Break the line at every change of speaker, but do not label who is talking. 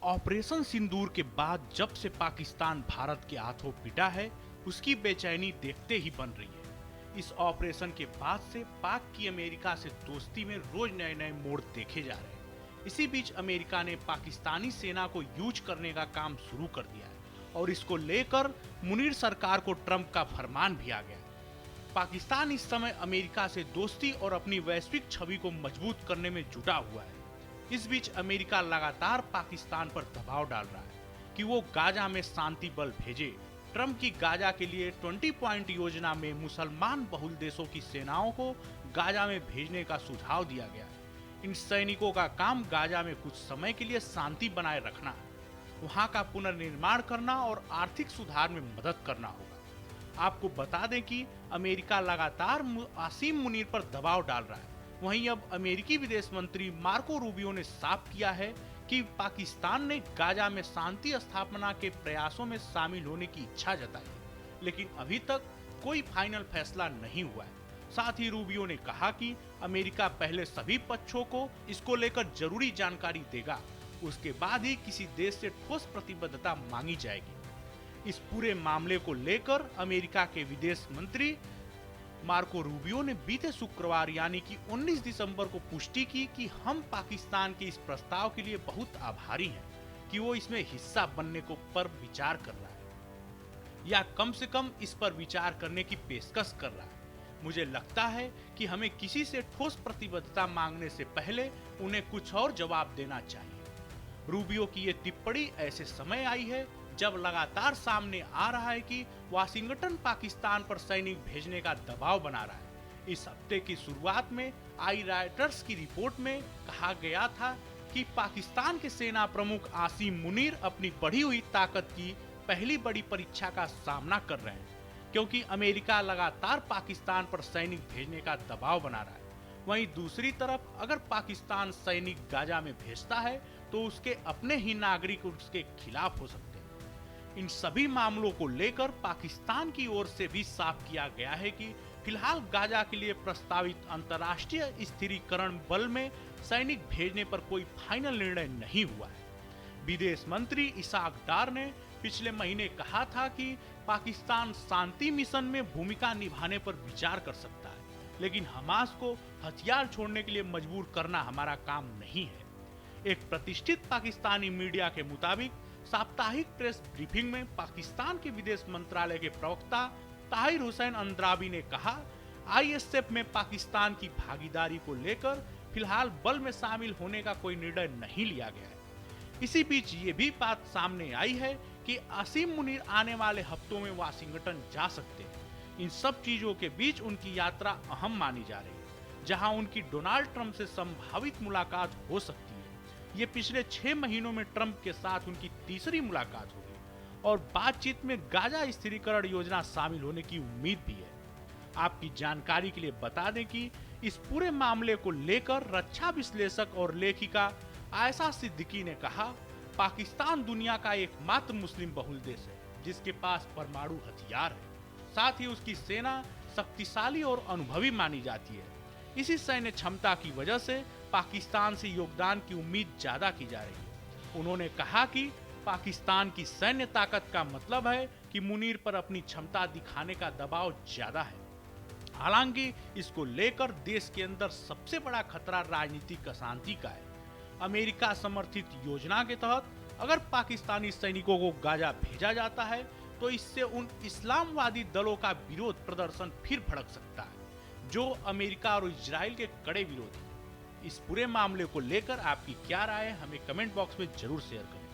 Operation सिंदूर के बाद जब से पाकिस्तान भारत के हाथों पिटा है, उसकी बेचैनी देखते ही बन रही है। इस ऑपरेशन के बाद से पाक की अमेरिका से दोस्ती में रोज नए नए मोड़ देखे जा रहे हैं। इसी बीच अमेरिका ने पाकिस्तानी सेना को यूज करने का काम शुरू कर दिया है और इसको लेकर मुनीर सरकार को ट्रंप का फरमान भी आ गया है। पाकिस्तान इस समय अमेरिका से दोस्ती और अपनी वैश्विक छवि को मजबूत करने में जुटा हुआ है। इस बीच अमेरिका लगातार पाकिस्तान पर दबाव डाल रहा है कि वो गाजा में शांति बल भेजे। ट्रंप की गाजा के लिए 20 पॉइंट योजना में मुसलमान बहुल देशों की सेनाओं को गाजा में भेजने का सुझाव दिया गया है। इन सैनिकों का काम गाजा में कुछ समय के लिए शांति बनाए रखना है, वहां का पुनर्निर्माण करना और आर्थिक सुधार में मदद करना होगा। आपको बता दें कि अमेरिका लगातार आसिम मुनीर पर दबाव डाल रहा है। वहीं अब अमेरिकी विदेश मंत्री मार्को रूबियो ने साफ किया है कि पाकिस्तान ने गाजा में शांति स्थापना के प्रयासों में शामिल होने की इच्छा जताई है, लेकिन अभी तक कोई फाइनल फैसला नहीं हुआ है। साथ ही रूबियो ने कहा कि अमेरिका पहले सभी पक्षों को इसको लेकर जरूरी जानकारी देगा, उसके बाद ही किसी देश से ठोस प्रतिबद्धता मांगी जाएगी। इस पूरे मामले को लेकर अमेरिका के विदेश मंत्री मार्को रूबियो ने बीते शुक्रवार यानी कि 19 दिसंबर को पुष्टि की कि हम पाकिस्तान के इस प्रस्ताव के लिए बहुत आभारी हैं कि वो इसमें हिस्सा बनने को पर विचार कर रहा है या कम से कम इस पर विचार करने की पेशकश कर रहा है। मुझे लगता है कि हमें किसी से ठोस प्रतिबद्धता मांगने से पहले उन्हें कुछ और जवाब देना चाहिए। रूबियो की ये टिप्पणी ऐसे समय आई है जब लगातार सामने आ रहा है कि वाशिंगटन पाकिस्तान पर सैनिक भेजने का दबाव बना रहा है। इस हफ्ते की शुरुआत में आई राइटर्स की रिपोर्ट में कहा गया था कि पाकिस्तान के सेना प्रमुख आसिम मुनीर अपनी बढ़ी हुई ताकत की पहली बड़ी परीक्षा का सामना कर रहे हैं, क्योंकि अमेरिका लगातार पाकिस्तान पर सैनिक भेजने का दबाव बना रहा है। वहीं दूसरी तरफ अगर पाकिस्तान सैनिक गाजा में भेजता है तो उसके अपने ही नागरिक उसके खिलाफ हो सकते हैं। इन सभी मामलों को लेकर पाकिस्तान की ओर से भी साफ किया गया है कि फिलहाल गाजा के लिए प्रस्तावित अंतर्राष्ट्रीय स्थिरीकरण बल में सैनिक भेजने पर कोई फाइनल निर्णय नहीं हुआ है। विदेश मंत्री इसाक डार ने पिछले महीने कहा था कि पाकिस्तान शांति मिशन में भूमिका निभाने पर विचार कर सकता है, लेकिन हमास को हथियार छोड़ने के लिए मजबूर करना हमारा काम नहीं है। एक प्रतिष्ठित पाकिस्तानी मीडिया के मुताबिक साप्ताहिक प्रेस ब्रीफिंग में पाकिस्तान के विदेश मंत्रालय के प्रवक्ता ताहिर हुसैन अंद्राबी ने कहा, आईएसएफ में पाकिस्तान की भागीदारी को लेकर फिलहाल बल में शामिल होने का कोई निर्णय नहीं लिया गया है। इसी बीच ये भी बात सामने आई है कि आसिम मुनीर आने वाले हफ्तों में वाशिंगटन जा सकते हैं। इन सब चीजों के बीच उनकी यात्रा अहम मानी जा रही है, जहां उनकी डोनाल्ड ट्रंप से संभावित मुलाकात हो सकती है। ये पिछले 6 महीनों में ट्रंप के साथ उनकी तीसरी मुलाकात होगी और बातचीत में गाजा स्थिरीकरण योजना शामिल होने की उम्मीद भी है। आपकी जानकारी के लिए बता दें कि इस पूरे मामले को लेकर रक्षा विश्लेषक और लेखिका आयशा सिद्दीकी ने कहा, पाकिस्तान दुनिया का एकमात्र मुस्लिम बहुल देश है जिसके पास परमाणु हथियार है। साथ ही उसकी सेना शक्तिशाली और अनुभवी मानी जाती है। इसी सैन्य क्षमता की वजह से पाकिस्तान से योगदान की उम्मीद ज्यादा की जा रही है। उन्होंने कहा कि पाकिस्तान की सैन्य ताकत का मतलब है कि मुनीर पर अपनी क्षमता दिखाने का दबाव ज्यादा है। हालांकि इसको लेकर देश के अंदर सबसे बड़ा खतरा राजनीतिक अशांति का है। अमेरिका समर्थित योजना के तहत अगर पाकिस्तानी सैनिकों को गाजा भेजा जाता है तो इससे उन इस्लामवादी दलों का विरोध प्रदर्शन फिर भड़क सकता है, जो अमेरिका और इजराइल के कड़े विरोधी हैं। इस पूरे मामले को लेकर आपकी क्या राय है, हमें कमेंट बॉक्स में जरूर शेयर करें।